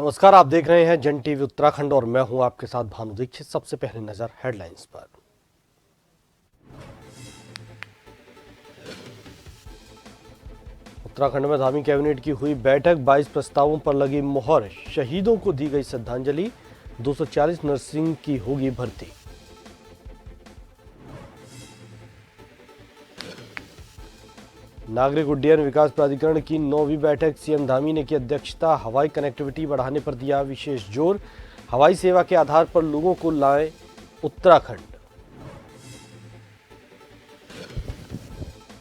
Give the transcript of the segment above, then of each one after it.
नमस्कार, आप देख रहे हैं जन टीवी उत्तराखंड और मैं हूं आपके साथ भानु दीक्षित। सबसे पहले नजर हेडलाइंस पर। उत्तराखंड में धामी कैबिनेट की हुई बैठक, 22 प्रस्तावों पर लगी मुहर। शहीदों को दी गई श्रद्धांजलि। 240 नर्सिंग की होगी भर्ती। नागरिक उड्डयन विकास प्राधिकरण की 9वीं बैठक, सीएम धामी ने की अध्यक्षता। हवाई कनेक्टिविटी बढ़ाने पर दिया विशेष जोर। हवाई सेवा के आधार पर लोगों को लाए उत्तराखंड।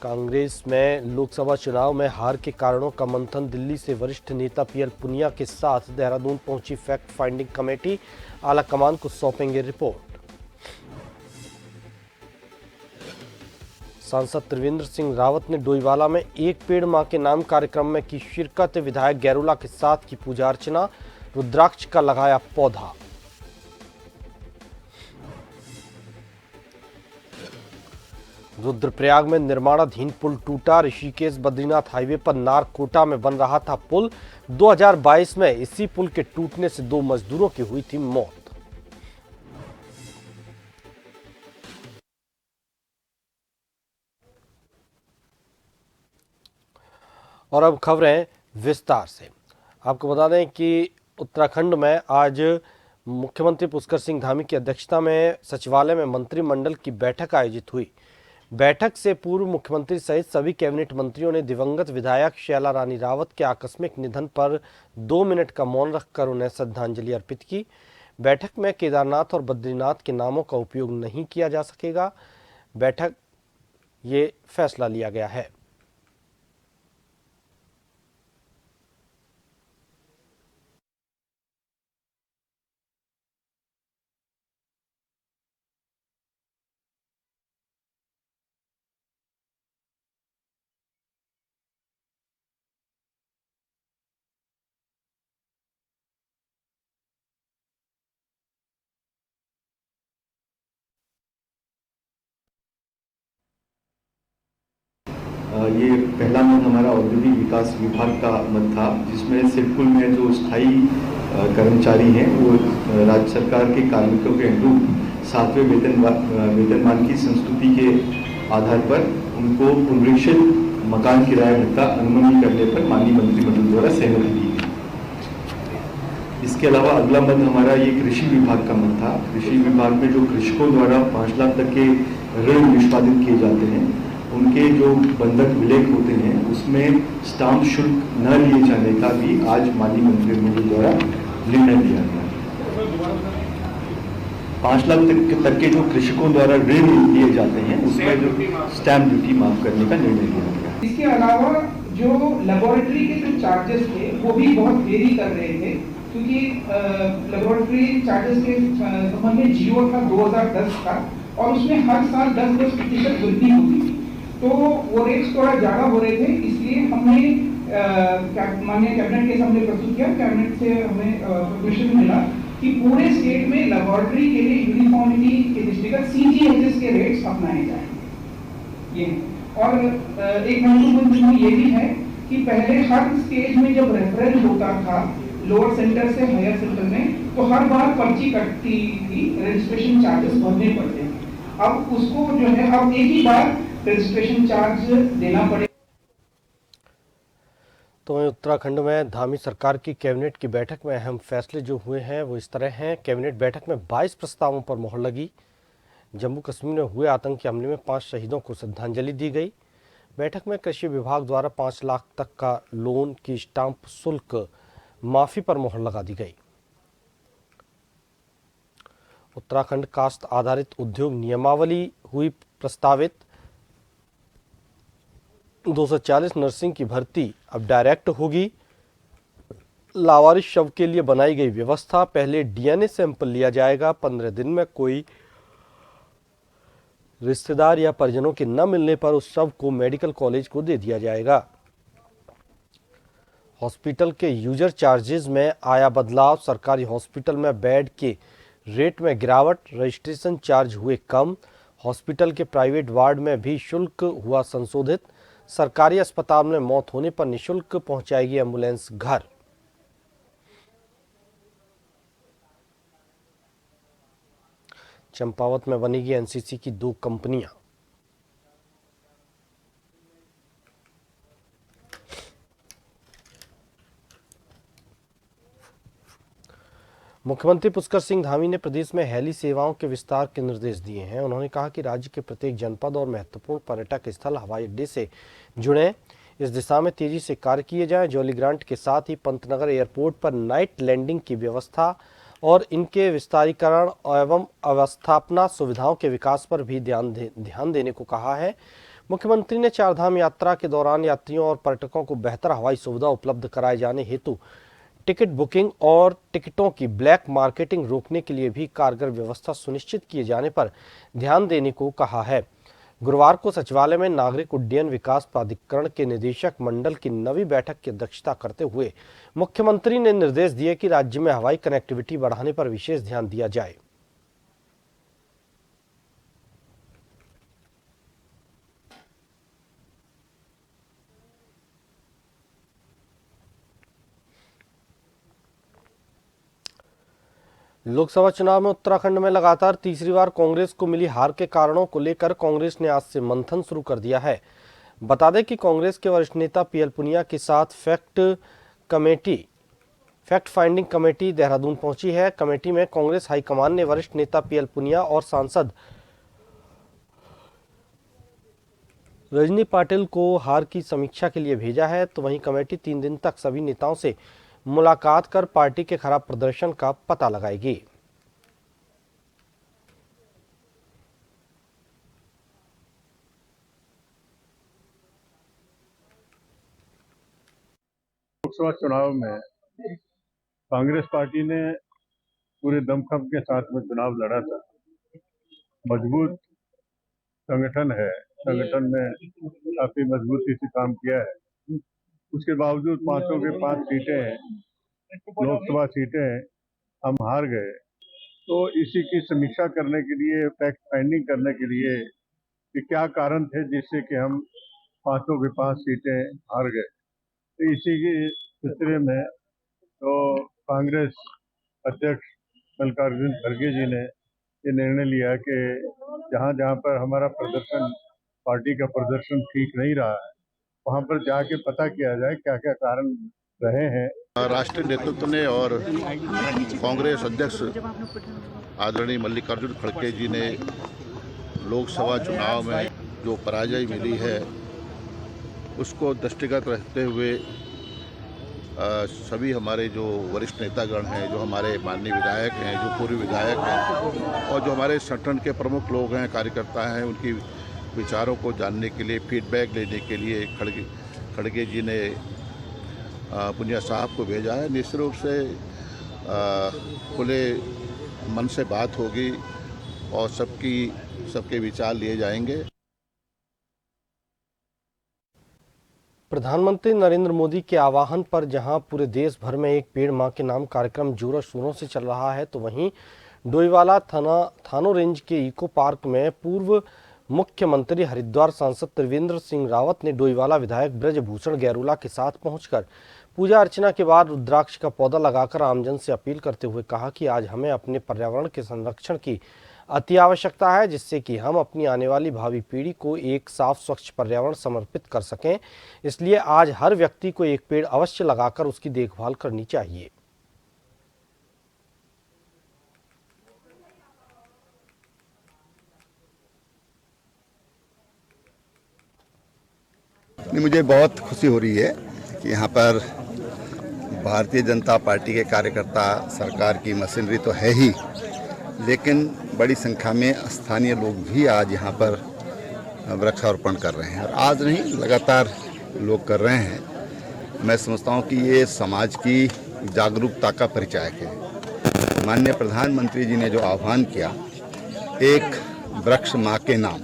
कांग्रेस में लोकसभा चुनाव में हार के कारणों का मंथन, दिल्ली से वरिष्ठ नेता पीएल पुनिया के साथ देहरादून पहुंची फैक्ट फाइंडिंग कमेटी। आला कमान को सौंपेंगे रिपोर्ट। सांसद त्रिवेंद्र सिंह रावत ने डोईवाला में एक पेड़ मां के नाम कार्यक्रम में की शिरकत। विधायक गैरोला के साथ की पूजा अर्चना। रुद्राक्ष का लगाया पौधा। रुद्रप्रयाग में निर्माणाधीन पुल टूटा। ऋषिकेश बद्रीनाथ हाईवे पर नारकोटा में बन रहा था पुल। 2022 में इसी पुल के टूटने से 2 मजदूरों की हुई थी मौत। और अब खबरें विस्तार से। आपको बता दें कि उत्तराखंड में आज मुख्यमंत्री पुष्कर सिंह धामी की अध्यक्षता में सचिवालय में मंत्रिमंडल की बैठक आयोजित हुई। बैठक से पूर्व मुख्यमंत्री सहित सभी कैबिनेट मंत्रियों ने दिवंगत विधायक शैला रानी रावत के आकस्मिक निधन पर 2 मिनट का मौन रखकर उन्हें श्रद्धांजलि अर्पित की। बैठक में केदारनाथ और बद्रीनाथ के नामों का उपयोग नहीं किया जा सकेगा। बैठक ये फैसला लिया गया है। ये पहला मत हमारा औद्योगिक विकास विभाग का मत था, जिसमें सिडकुल में जो स्थायी कर्मचारी हैं वो राज्य सरकार के कार्मिकों के अनुरूप 7वें वेतनमान की संस्तुति के आधार पर उनको पुनरीक्षित मकान किराया भत्ता अनुमति करने पर माननीय मंत्रिमंडल द्वारा सहमति दी गई। इसके अलावा अगला मत हमारा ये कृषि विभाग का मत था। कृषि विभाग में जो कृषकों द्वारा 5 लाख तक के ऋण निष्पादित किए जाते हैं, उनके जो बंधक विलेख होते हैं उसमें स्टाम्प शुल्क न लिए जाने का भी आज माननीय मंत्रिमंडल द्वारा निर्णय लिया गया। 5 लाख तक के जो कृषकों द्वारा ऋण लिए जाते हैं उसमें जो स्टैम्प ड्यूटी माफ करने का निर्णय लिया गया। इसके अलावा जो लेबोरेटरी के जो चार्जेस थे वो भी बहुत वेरी कर रहे थे, क्योंकि लेबोरेटरी चार्जेस के संबंध में जीओ था 2010 का और उसमें हर साल 10% वृद्धि होती थी, तो वो रेट्स थोड़ा ज़्यादा हो रहे थे। इसलिए हमने माननीय कैबिनेट के सामने प्रस्तुत किया। कैबिनेट से हमें परमिशन मिला कि पूरे स्टेट में लेबोरेटरी के लिए यूनिफॉर्मिटी के दृष्टिगत CGHS के रेट्स अपनाए जाएंगे। ये और एक महत्वपूर्ण बिंदु ये भी है कि पहले हर स्टेज में जब रेफरल होता था लोअर सेंटर से हायर सेंटर में, तो हर बार पर्ची कटती थी, रजिस्ट्रेशन चार्जेस भरने पड़ते थे। अब उसको जो है अब एक ही बार रजिस्ट्रेशन चार्ज देना पड़ेगा। तो उत्तराखंड में धामी सरकार की कैबिनेट की बैठक में अहम फैसले जो हुए हैं वो इस तरह हैं। कैबिनेट बैठक में 22 प्रस्तावों पर मुहर लगी। जम्मू कश्मीर में हुए आतंकी हमले में 5 शहीदों को श्रद्धांजलि दी गई। बैठक में कृषि विभाग द्वारा 5 लाख तक का लोन की स्टाम्प शुल्क माफी पर मुहर लगा दी गई। उत्तराखंड कास्ट आधारित उद्योग नियमावली हुई प्रस्तावित। 240 नर्सिंग की भर्ती अब डायरेक्ट होगी। लावारिस शव के लिए बनाई गई व्यवस्था, पहले DNA सैंपल लिया जाएगा। 15 दिन में कोई रिश्तेदार या परिजनों के न मिलने पर उस शव को मेडिकल कॉलेज को दे दिया जाएगा। हॉस्पिटल के यूजर चार्जेस में आया बदलाव। सरकारी हॉस्पिटल में बेड के रेट में गिरावट। रजिस्ट्रेशन चार्ज हुए कम। हॉस्पिटल के प्राइवेट वार्ड में भी शुल्क हुआ संशोधित। सरकारी अस्पताल में मौत होने पर निःशुल्क पहुंचाएगी एम्बुलेंस घर। चंपावत में बनेगी एनसीसी की 2 कंपनियां। मुख्यमंत्री पुष्कर सिंह धामी ने प्रदेश में हेली सेवाओं के विस्तार के निर्देश दिए हैं। उन्होंने कहा कि राज्य के प्रत्येक जनपद और महत्वपूर्ण पर्यटक स्थल हवाई अड्डे से जुड़े, इस दिशा में तेजी से कार्य किए जाएं। जौलीग्रांट के साथ ही पंतनगर एयरपोर्ट पर नाइट लैंडिंग की व्यवस्था और इनके विस्तारीकरण एवं अवस्थापना सुविधाओं के विकास पर भी ध्यान देने को कहा है। मुख्यमंत्री ने चारधाम यात्रा के दौरान यात्रियों और पर्यटकों को बेहतर हवाई सुविधा उपलब्ध कराए जाने हेतु टिकट बुकिंग और टिकटों की ब्लैक मार्केटिंग रोकने के लिए भी कारगर व्यवस्था सुनिश्चित किए जाने पर ध्यान देने को कहा है। गुरुवार को सचिवालय में नागरिक उड्डयन विकास प्राधिकरण के निदेशक मंडल की नवी बैठक की अध्यक्षता करते हुए मुख्यमंत्री ने निर्देश दिए कि राज्य में हवाई कनेक्टिविटी बढ़ाने पर विशेष ध्यान दिया जाए। लोकसभा चुनाव में उत्तराखंड में लगातार तीसरी बार कांग्रेस को मिली हार के कारणों को लेकर कांग्रेस ने आज से मंथन शुरू कर दिया है। बता दें कि कांग्रेस के वरिष्ठ नेता पीएल पुनिया के साथ फैक्ट फाइंडिंग कमेटी देहरादून पहुंची है। कमेटी में कांग्रेस हाईकमान ने वरिष्ठ नेता पीएल पुनिया और सांसद रजनी पाटिल को हार की समीक्षा के लिए भेजा है। तो वहीं कमेटी 3 दिन तक सभी नेताओं से मुलाकात कर पार्टी के खराब प्रदर्शन का पता लगाएगी। लोकसभा चुनाव में कांग्रेस पार्टी ने पूरे दमखम के साथ में चुनाव लड़ा था। मजबूत संगठन है, संगठन में काफी मजबूती से काम किया है। उसके बावजूद 5 के 5 सीटें, लोकसभा सीटें हम हार गए। तो इसी की समीक्षा करने के लिए, फैक्ट फाइंडिंग करने के लिए कि क्या कारण थे जिससे कि हम 5 के 5 सीटें हार गए, तो इसी के सिलसिले में तो कांग्रेस अध्यक्ष मल्लिकार्जुन खड़गे जी ने ये निर्णय लिया कि जहाँ जहाँ पर हमारा प्रदर्शन, पार्टी का प्रदर्शन ठीक नहीं रहा है, वहाँ पर जाके पता किया जाए क्या क्या कारण रहे हैं। राष्ट्रीय नेतृत्व ने और कांग्रेस अध्यक्ष आदरणीय मल्लिकार्जुन खड़गे जी ने लोकसभा चुनाव में जो पराजय मिली है उसको दृष्टिगत रखते हुए सभी हमारे जो वरिष्ठ नेतागण हैं, जो हमारे माननीय विधायक हैं, जो पूर्व विधायक हैं और जो हमारे संगठन के प्रमुख लोग हैं, कार्यकर्ता हैं, उनकी विचारों को जानने के लिए, फीडबैक लेने के लिए खड़गे जी ने पुनिया साहब को भेजा है। निश्चित रूप से खुले मन से बात होगी और सबके विचार लिए जाएंगे। प्रधानमंत्री नरेंद्र मोदी के आह्वान पर जहां पूरे देश भर में एक पेड़ मां के नाम कार्यक्रम जोरों शोरों से चल रहा है, तो वहीं डोईवाला थानो रेंज के इको पार्क में पूर्व मुख्यमंत्री हरिद्वार सांसद त्रिवेंद्र सिंह रावत ने डोईवाला विधायक ब्रजभूषण गैरोला के साथ पहुंचकर पूजा अर्चना के बाद रुद्राक्ष का पौधा लगाकर आमजन से अपील करते हुए कहा कि आज हमें अपने पर्यावरण के संरक्षण की अति आवश्यकता है, जिससे कि हम अपनी आने वाली भावी पीढ़ी को एक साफ स्वच्छ पर्यावरण समर्पित कर सकें। इसलिए आज हर व्यक्ति को एक पेड़ अवश्य लगाकर उसकी देखभाल करनी चाहिए। मुझे बहुत खुशी हो रही है कि यहाँ पर भारतीय जनता पार्टी के कार्यकर्ता, सरकार की मशीनरी तो है ही, लेकिन बड़ी संख्या में स्थानीय लोग भी आज यहाँ पर वृक्षारोपण कर रहे हैं और आज नहीं, लगातार लोग कर रहे हैं। मैं समझता हूँ कि ये समाज की जागरूकता का परिचायक है। माननीय प्रधानमंत्री जी ने जो आह्वान किया, एक वृक्ष माँ के नाम,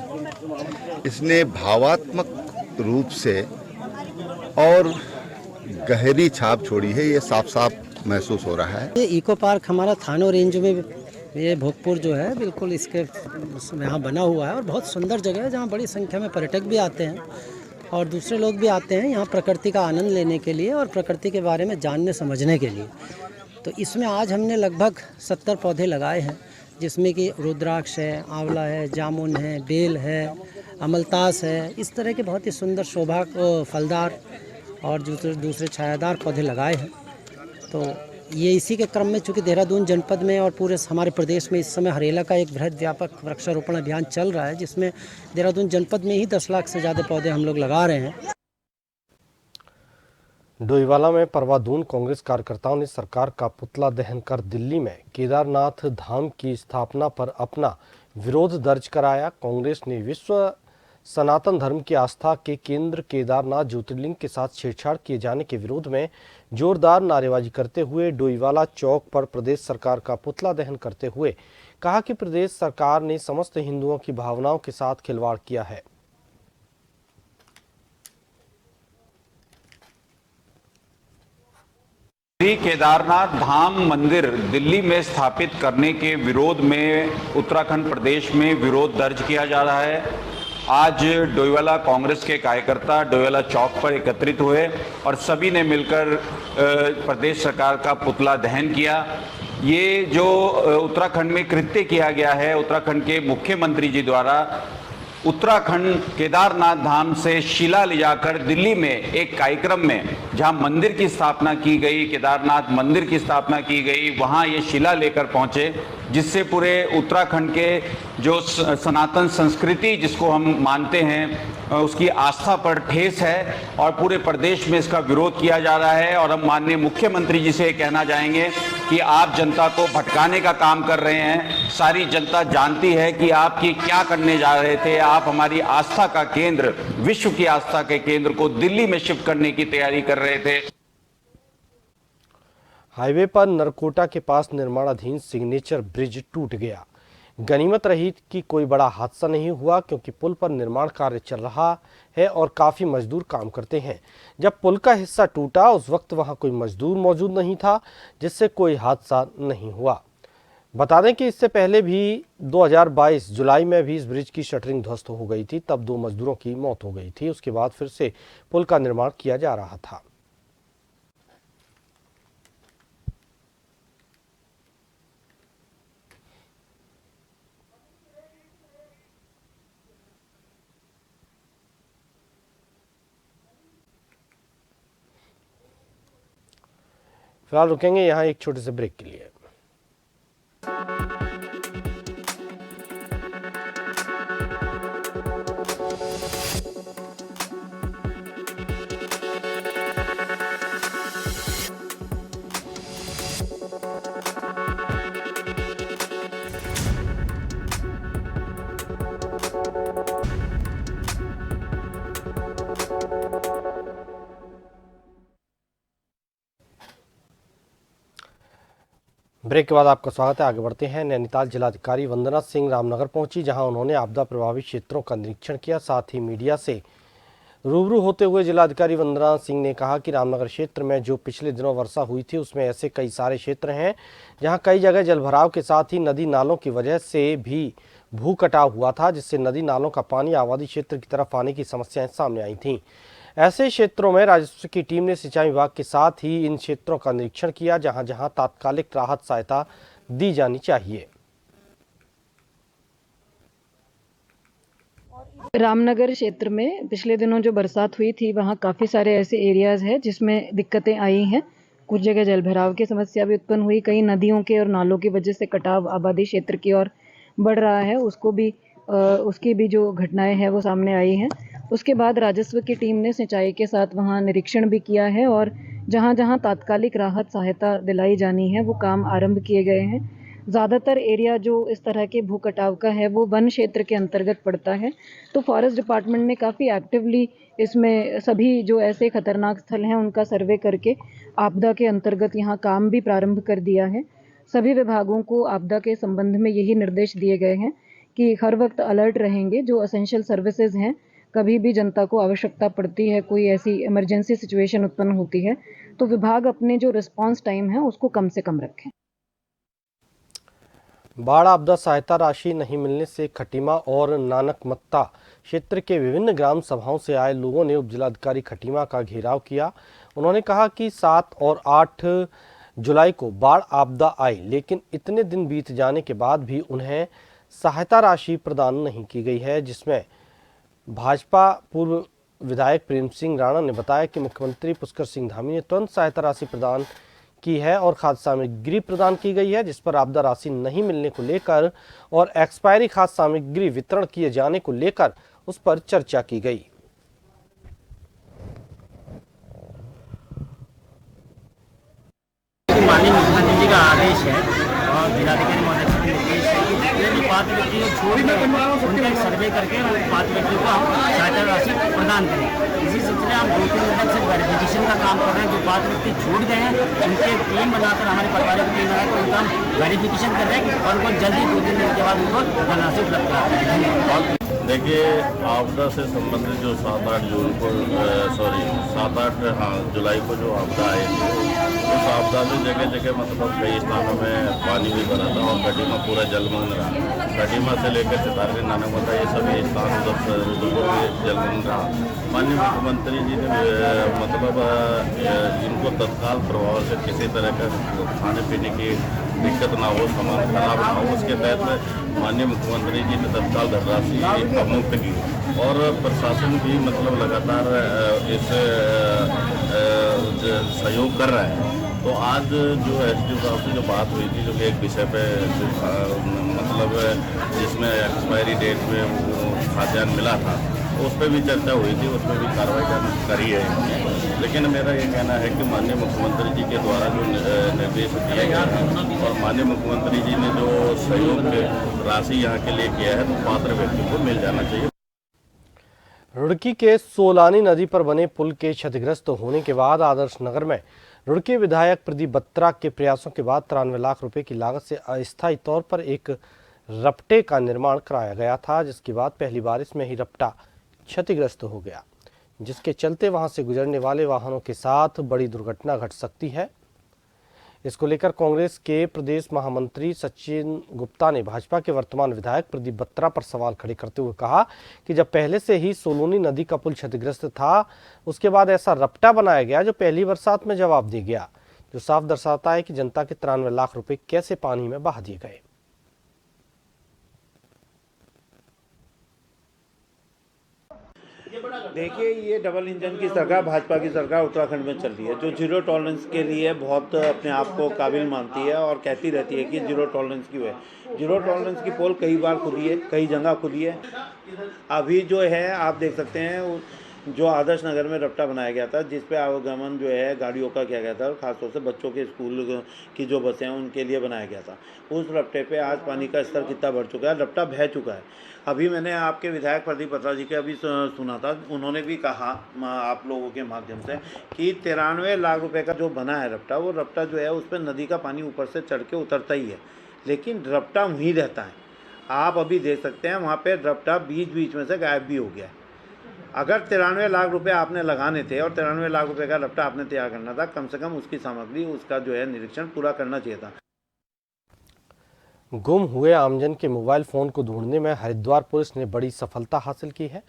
इसने भावात्मक रूप से और गहरी छाप छोड़ी है। ये साफ साफ महसूस हो रहा है। ये इको पार्क हमारा थानो रेंज में, ये भोगपुर जो है बिल्कुल इसके यहाँ बना हुआ है और बहुत सुंदर जगह है, जहाँ बड़ी संख्या में पर्यटक भी आते हैं और दूसरे लोग भी आते हैं यहाँ प्रकृति का आनंद लेने के लिए और प्रकृति के बारे में जानने समझने के लिए। तो इसमें आज हमने लगभग 70 पौधे लगाए हैं, जिसमें कि रुद्राक्ष है, आंवला है, जामुन है, बेल है, अमलतास है, इस तरह के बहुत ही सुंदर शोभा फलदार और दूसरे छायादार पौधे लगाए हैं। तो ये इसी के क्रम में, चूँकि देहरादून जनपद में और पूरे हमारे प्रदेश में इस समय हरेला का एक बृहद व्यापक वृक्षारोपण अभियान चल रहा है, जिसमें देहरादून जनपद में ही 10 लाख से ज़्यादा पौधे हम लोग लगा रहे हैं। डोईवाला में परवादून कांग्रेस कार्यकर्ताओं ने सरकार का पुतला दहन कर दिल्ली में केदारनाथ धाम की स्थापना पर अपना विरोध दर्ज कराया। कांग्रेस ने विश्व सनातन धर्म की आस्था के केंद्र केदारनाथ ज्योतिर्लिंग के साथ छेड़छाड़ किए जाने के विरोध में जोरदार नारेबाजी करते हुए डोईवाला चौक पर प्रदेश सरकार का पुतला दहन करते हुए कहा कि प्रदेश सरकार ने समस्त हिंदुओं की भावनाओं के साथ खिलवाड़ किया है। श्री केदारनाथ धाम मंदिर दिल्ली में स्थापित करने के विरोध में उत्तराखंड प्रदेश में विरोध दर्ज किया जा रहा है। आज डोईवाला कांग्रेस के कार्यकर्ता डोईवाला चौक पर एकत्रित हुए और सभी ने मिलकर प्रदेश सरकार का पुतला दहन किया। ये जो उत्तराखंड में कृत्य किया गया है, उत्तराखंड के मुख्यमंत्री जी द्वारा उत्तराखंड केदारनाथ धाम से शिला ले जाकर दिल्ली में एक कार्यक्रम में जहां मंदिर की स्थापना की गई, केदारनाथ मंदिर की स्थापना की गई, वहां ये शिला लेकर पहुंचे, जिससे पूरे उत्तराखंड के जो सनातन संस्कृति जिसको हम मानते हैं उसकी आस्था पर ठेस है और पूरे प्रदेश में इसका विरोध किया जा रहा है। और हम माननीय मुख्यमंत्री जी से कहना चाहेंगे कि आप जनता को भटकाने का काम कर रहे हैं। सारी जनता जानती है कि आप क्या करने जा रहे थे। आप हमारी आस्था का केंद्र, विश्व की आस्था के केंद्र को दिल्ली में शिफ्ट करने की तैयारी कर रहे थे। हाईवे पर नरकोटा के पास निर्माणाधीन सिग्नेचर ब्रिज टूट गया। गनीमत रही कि कोई बड़ा हादसा नहीं हुआ, क्योंकि पुल पर निर्माण कार्य चल रहा है और काफ़ी मजदूर काम करते हैं। जब पुल का हिस्सा टूटा उस वक्त वहां कोई मजदूर मौजूद नहीं था, जिससे कोई हादसा नहीं हुआ। बता दें कि इससे पहले भी 2022 जुलाई में भी इस ब्रिज की शटरिंग ध्वस्त हो गई थी, तब 2 मजदूरों की मौत हो गई थी। उसके बाद फिर से पुल का निर्माण किया जा रहा था। फिलहाल रुकेंगे यहाँ एक छोटे से ब्रेक के लिए। ब्रेक के बाद आपका स्वागत है। आगे बढ़ते हैं। नैनीताल जिलाधिकारी वंदना सिंह रामनगर पहुंची, जहां उन्होंने आपदा प्रभावित क्षेत्रों का निरीक्षण किया। साथ ही मीडिया से रूबरू होते हुए जिलाधिकारी वंदना सिंह ने कहा कि रामनगर क्षेत्र में जो पिछले दिनों वर्षा हुई थी, उसमें ऐसे कई सारे क्षेत्र हैं जहां कई जगह जलभराव के साथ ही नदी नालों की वजह से भी भू कटाव हुआ था, जिससे नदी नालों का पानी आबादी क्षेत्र की तरफ आने की समस्याएं सामने आई थीं। ऐसे क्षेत्रों में राजस्व की टीम ने सिंचाई विभाग के साथ ही इन क्षेत्रों का निरीक्षण किया, जहां जहां तात्कालिक राहत सहायता दी जानी चाहिए। रामनगर क्षेत्र में पिछले दिनों जो बरसात हुई थी, वहाँ काफ़ी सारे ऐसे एरियाज़ हैं जिसमें दिक्कतें आई हैं। कुछ जगह जलभराव की समस्या भी उत्पन्न हुई, कई नदियों के और नालों की वजह से कटाव आबादी क्षेत्र की ओर बढ़ रहा है, उसकी भी जो घटनाएं हैं वो सामने आई हैं। उसके बाद राजस्व की टीम ने सिंचाई के साथ वहाँ निरीक्षण भी किया है और जहाँ जहाँ तात्कालिक राहत सहायता दिलाई जानी है वो काम आरंभ किए गए हैं। ज़्यादातर एरिया जो इस तरह के भू कटाव का है वो वन क्षेत्र के अंतर्गत पड़ता है, तो फॉरेस्ट डिपार्टमेंट ने काफ़ी एक्टिवली इसमें सभी जो ऐसे खतरनाक स्थल हैं उनका सर्वे करके आपदा के अंतर्गत यहाँ काम भी प्रारंभ कर दिया है। सभी विभागों को आपदा के संबंध में यही निर्देश दिए गए हैं कि हर वक्त अलर्ट रहेंगे। जो असेंशियल सर्विसेज हैं, कभी भी जनता को आवश्यकता पड़ती है, कोई ऐसी इमरजेंसी सिचुएशन उत्पन्न होती है, तो विभाग अपने जो रिस्पांस टाइम है उसको कम से कम रखें। बाढ़ आपदा सहायता राशि नहीं मिलने से खटीमा और नानकमत्ता क्षेत्र के विभिन्न ग्राम सभाओं से आए लोगों ने उप जिलाधिकारी खटीमा का घेराव किया। उन्होंने कहा कि 7 और 8 जुलाई को बाढ़ आपदा आई, लेकिन इतने दिन बीत जाने के बाद भी उन्हें सहायता राशि प्रदान नहीं की गई है, जिसमें भाजपा पूर्व विधायक प्रेम सिंह राणा ने बताया कि मुख्यमंत्री पुष्कर सिंह धामी ने तुरंत सहायता राशि प्रदान की है और खाद्य सामग्री प्रदान की गई है, जिस पर आपदा राशि नहीं मिलने को लेकर और एक्सपायरी खाद्य सामग्री वितरण किए जाने को लेकर उस पर चर्चा की गई। माननीय मुख्यमंत्री जी का आदेश है और जिलाधिकारी महोदय का निर्देश है कि जितने भी पात्र व्यक्ति को छोड़ गए उनका एक सर्वे करके उन पात्र व्यक्ति को हम सहायता राशि प्रदान करें। इसी सिलसिले हम 2-3 दिन से वेरिफिकेशन का काम कर रहे हैं। जो पात्र व्यक्ति छूट गए हैं उनके टीम बनाकर हमारे पारिवारिक टीम बनाकर उनका हम वेरिफिकेशन कर रहे हैं और उनको जल्दी 2 दिन के बाद उनको धनराशि उपलब्ध करा देंगे। देखिए, आपदा से संबंधित जो 7-8 जुलाई को जो आपदा आई थी, उस आपदा में जगह जगह मतलब कई स्थानों में पानी भी भरा था और गढ़ीमा पूरा जलमग्न रहा। गढ़ीमा से लेकर सितारे नानकमता ये सभी स्थान रुद्रपुर भी जलमग्न रहा। माननीय मुख्यमंत्री जी ने मतलब इनको तत्काल प्रभाव से किसी तरह का खाने पीने की दिक्कत ना हो, सामान खराब ना हो, उसके तहत माननीय मुख्यमंत्री जी ने तत्काल धनराशि मुक्त की और प्रशासन भी मतलब लगातार इस सहयोग कर रहा है। तो आज जो एसडीओ साहब से जो बात हुई थी, जो कि एक विषय पे मतलब जिसमें एक्सपायरी डेट में खाद्यान्न मिला था, उस पर भी चर्चा हुई थी, उस पर भी कार्रवाई करी है। लेकिन मेरा ये कहना है कि माननीय मुख्यमंत्री जी के द्वारा जो निर्देश दिए गए हैं और माननीय मुख्यमंत्री जी ने जो सहयोग राशि यहाँ के लिए किया है, तो पात्र व्यक्ति को मिल जाना चाहिए। रुड़की के सोलानी नदी पर बने पुल के क्षतिग्रस्त होने के बाद आदर्श नगर में रुड़की विधायक प्रदीप बत्रा के प्रयासों के बाद 93 लाख रुपए की लागत से अस्थायी तौर पर एक रपटे का निर्माण कराया गया था, जिसके बाद पहली बारिश में ही रपटा क्षतिग्रस्त हो गया, जिसके चलते वहां से गुजरने वाले वाहनों के साथ बड़ी दुर्घटना घट सकती है। इसको लेकर कांग्रेस के प्रदेश महामंत्री सचिन गुप्ता ने भाजपा के वर्तमान विधायक प्रदीप बत्रा पर सवाल खड़े करते हुए कहा कि जब पहले से ही सोलोनी नदी का पुल क्षतिग्रस्त था, उसके बाद ऐसा रपटा बनाया गया जो पहली बरसात में जवाब दे गया, जो साफ दर्शाता है कि जनता के 93 लाख रुपए कैसे पानी में बहा दिए गए। देखिए, ये डबल इंजन की सरकार, भाजपा की सरकार उत्तराखंड में चल रही है, जो जीरो टॉलरेंस के लिए बहुत अपने आप को काबिल मानती है और कहती रहती है कि जीरो टॉलरेंस की है। जीरो टॉलरेंस की पोल कई बार खुली है, कई जगह खुली है। अभी जो है आप देख सकते हैं, जो आदर्श नगर में रपटा बनाया गया था, जिस पे आवागमन जो है गाड़ियों का किया गया था और ख़ासतौर से बच्चों के स्कूल की जो बसें हैं उनके लिए बनाया गया था, उस रपटे पे आज पानी का स्तर कितना बढ़ चुका है, रपटा बह चुका है। अभी मैंने आपके विधायक प्रदीप बत्रा जी के अभी सुना था, उन्होंने भी कहा आप लोगों के माध्यम से कि 93 लाख रुपए का जो बना है रपटा, वो रपटा जो है उस पर नदी का पानी ऊपर से चढ़ के उतरता ही है, लेकिन रपटा वहीं रहता है। आप अभी देख सकते हैं वहाँ पर रपटा बीच बीच में से गायब भी हो गया है। अगर 93 लाख रुपए आपने लगाने थे और 93 लाख रुपए का रपटा आपने तैयार करना था, कम से कम उसकी सामग्री, उसका जो है निरीक्षण पूरा करना चाहिए था। गुम हुए आमजन के मोबाइल फोन को ढूंढने में हरिद्वार पुलिस ने बड़ी सफलता हासिल की है।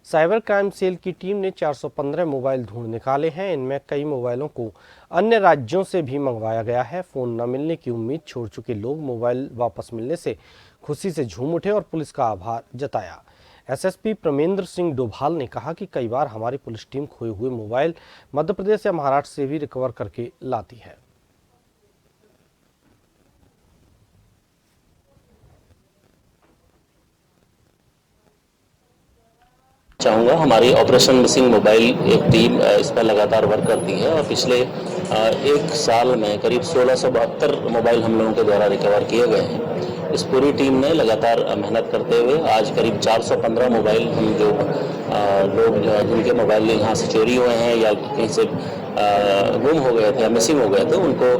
साइबर क्राइम सेल की टीम ने 415 मोबाइल ढूंढ निकाले हैं। इनमें कई मोबाइलों को अन्य राज्यों से भी मंगवाया गया है। फोन न मिलने की उम्मीद छोड़ चुके लोग मोबाइल वापस मिलने से खुशी से झूम उठे और पुलिस का आभार जताया। एसएसपी प्रमेंद्र सिंह डोभाल ने कहा कि कई बार हमारी पुलिस टीम खोए हुए मोबाइल मध्य प्रदेश या महाराष्ट्र से भी रिकवर करके लाती है। चाहूँगा, हमारी ऑपरेशन मिसिंग मोबाइल एक टीम इस पर लगातार वर्क करती है और पिछले एक साल में करीब 1672 मोबाइल हम लोगों के द्वारा रिकवर किए गए हैं। इस पूरी टीम ने लगातार मेहनत करते हुए आज करीब 415 मोबाइल हम जो लोग जिनके मोबाइल यहाँ से चोरी हुए हैं या कहीं से गुम हो गए थे या मिसिंग हो गए थे, उनको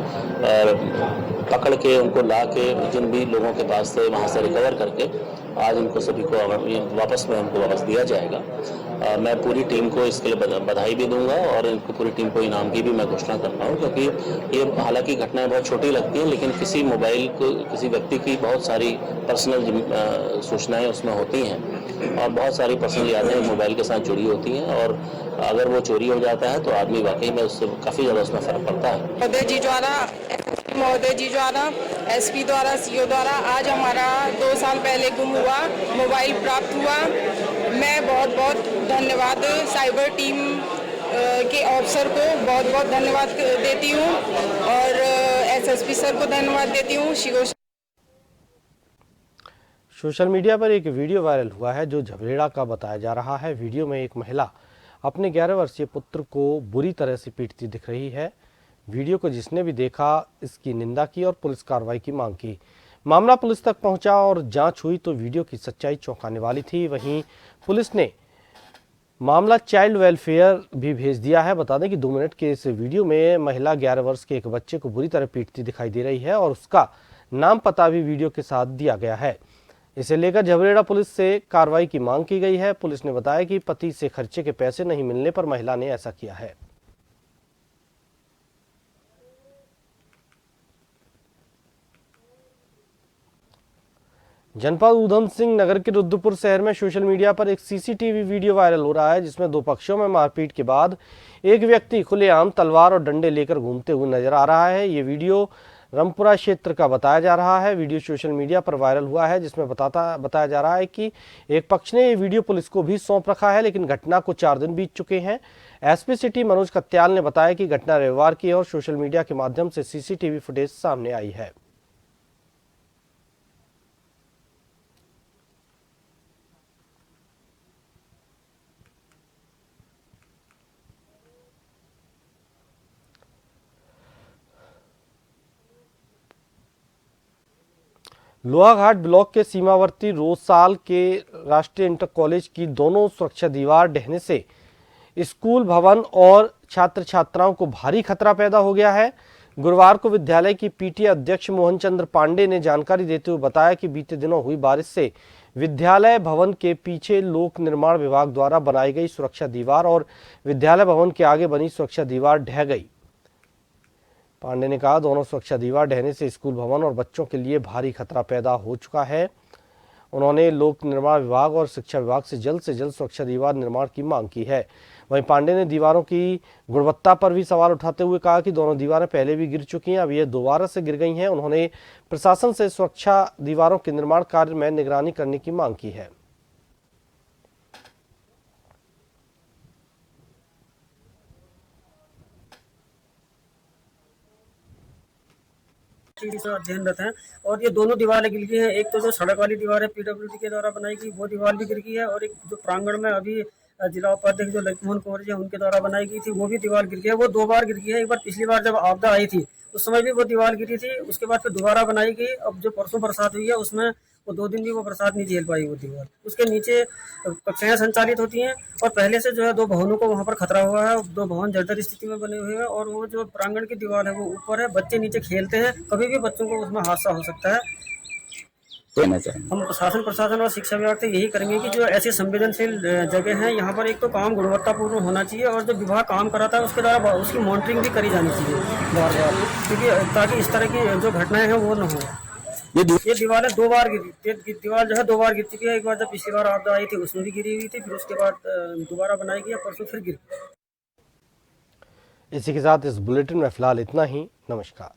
पकड़ के, उनको ला के, जिन भी लोगों के पास थे वहाँ से रिकवर करके आज उनको सभी को वापस में उनको वापस दिया जाएगा। मैं पूरी टीम को इसके लिए बधाई भी दूंगा और इनको पूरी टीम को इनाम की भी मैं घोषणा करता हूँ, क्योंकि ये हालांकि घटनाएं बहुत छोटी लगती हैं, लेकिन किसी मोबाइल को, किसी व्यक्ति की बहुत सारी पर्सनल सूचनाएं उसमें होती हैं और बहुत सारी पर्सनल यादें मोबाइल के साथ जुड़ी होती हैं, और अगर वो चोरी हो जाता है तो आदमी वाकई में उससे काफ़ी ज़्यादा उसमें फ़र्क पड़ता है। महोदय जी द्वारा एसपी द्वारा सीओ द्वारा आज हमारा 2 साल पहले गुम हुआ मोबाइल प्राप्त हुआ। मैं बहुत बहुत धन्यवाद साइबर टीम के ऑफिसर को बहुत बहुत धन्यवाद देती हूँ, और एसएसपी सर को धन्यवाद देती हूँ। सोशल मीडिया पर एक वीडियो वायरल हुआ है जो झबरेड़ा का बताया जा रहा है। वीडियो में एक महिला अपने 11 वर्षीय पुत्र को बुरी तरह से पीटती दिख रही है। वीडियो को जिसने भी देखा इसकी निंदा की और पुलिस कार्रवाई की मांग की। मामला पुलिस तक पहुंचा और जांच हुई तो वीडियो की सच्चाई चौंकाने वाली थी। वहीं पुलिस ने मामला चाइल्ड वेलफेयर भी भेज दिया है। बता दें कि 2 मिनट के इस वीडियो में महिला 11 वर्ष के एक बच्चे को बुरी तरह पीटती दिखाई दे रही है और उसका नाम पता भी वीडियो के साथ दिया गया है। इसे लेकर झबरेड़ा पुलिस से कार्रवाई की मांग की गई है। पुलिस ने बताया कि पति से खर्चे के पैसे नहीं मिलने पर महिला ने ऐसा किया है। जनपद ऊधम सिंह नगर के रुद्रपुर शहर में सोशल मीडिया पर एक सीसीटीवी वीडियो वायरल हो रहा है जिसमें 2 पक्षों में मारपीट के बाद एक व्यक्ति खुलेआम तलवार और डंडे लेकर घूमते हुए नजर आ रहा है। ये वीडियो रामपुरा क्षेत्र का बताया जा रहा है। वीडियो सोशल मीडिया पर वायरल हुआ है जिसमें बताया जा रहा है कि एक पक्ष ने ये वीडियो पुलिस को भी सौंप रखा है, लेकिन घटना को 4 दिन बीत चुके हैं। एसपी सिटी मनोज कत्याल ने बताया कि घटना रविवार की और सोशल मीडिया के माध्यम से सीसीटीवी फुटेज सामने आई है। लोहाघाट ब्लॉक के सीमावर्ती रोसाल के राष्ट्रीय इंटर कॉलेज की दोनों सुरक्षा दीवार ढहने से स्कूल भवन और छात्र छात्राओं को भारी खतरा पैदा हो गया है। गुरुवार को विद्यालय की पीटीए अध्यक्ष मोहन चंद्र पांडे ने जानकारी देते हुए बताया कि बीते दिनों हुई बारिश से विद्यालय भवन के पीछे लोक निर्माण विभाग द्वारा बनाई गई सुरक्षा दीवार और विद्यालय भवन के आगे बनी सुरक्षा दीवार ढह गई। पांडे ने कहा, दोनों सुरक्षा दीवार ढहने से स्कूल भवन और बच्चों के लिए भारी खतरा पैदा हो चुका है। उन्होंने लोक निर्माण विभाग और शिक्षा विभाग से जल्द सुरक्षा दीवार निर्माण की मांग की है। वहीं पांडे ने दीवारों की गुणवत्ता पर भी सवाल उठाते हुए कहा कि दोनों दीवारें पहले भी गिर चुकी हैं, अब ये दोबारा से गिर गई हैं। उन्होंने प्रशासन से सुरक्षा दीवारों के निर्माण कार्य में निगरानी करने की मांग की है। अध्ययनरत हैं और ये दोनों दीवारें गिर गई हैं। एक तो जो सड़क वाली दीवार है पीडब्ल्यूडी के द्वारा बनाई गई, वो दीवार भी गिर गई है, और एक जो प्रांगण में अभी जिला उपाध्यक्ष जो ललितमोहन कुंवर जी उनके द्वारा बनाई गई थी, वो भी दीवार गिर गई है। वो 2 बार गिर गई है। एक बार पिछली बार जब आपदा आई थी उस समय भी वो दीवार गिरी थी, उसके बाद फिर दोबारा बनाई गई। अब जो परसों बरसात हुई है उसमें वो 2 दिन भी वो बरसात नहीं झेल पाई वो दीवार। उसके नीचे कक्षाएं संचालित होती हैं और पहले से जो है 2 भवनों को वहाँ पर खतरा हुआ है। 2 भवन जर्जर स्थिति में बने हुए हैं और वो जो प्रांगण की दीवार है वो ऊपर है। बच्चे नीचे खेलते हैं, कभी भी बच्चों को उसमें हादसा हो सकता है। हम प्रशासन और शिक्षा विभाग से यही करेंगे कि जो ऐसी संवेदनशील जगह हैं यहाँ पर एक तो काम गुणवत्तापूर्ण होना चाहिए और जो विभाग काम कराता है उसके द्वारा उसकी मॉनिटरिंग भी करी जानी चाहिए बार-बार, क्योंकि ताकि इस तरह की जो घटनाएं हैं वो न हो। ये दीवारें 2 बार गिरी, दीवार जो है 2 बार गिर चुकी है। एक बार जब पिछली बार आपदा आई थी उसमें भी गिरी हुई थी, फिर उसके बाद दोबारा बनाई गई, परसों फिर गिरी। इसी के साथ इस बुलेटिन में फिलहाल इतना ही। नमस्कार।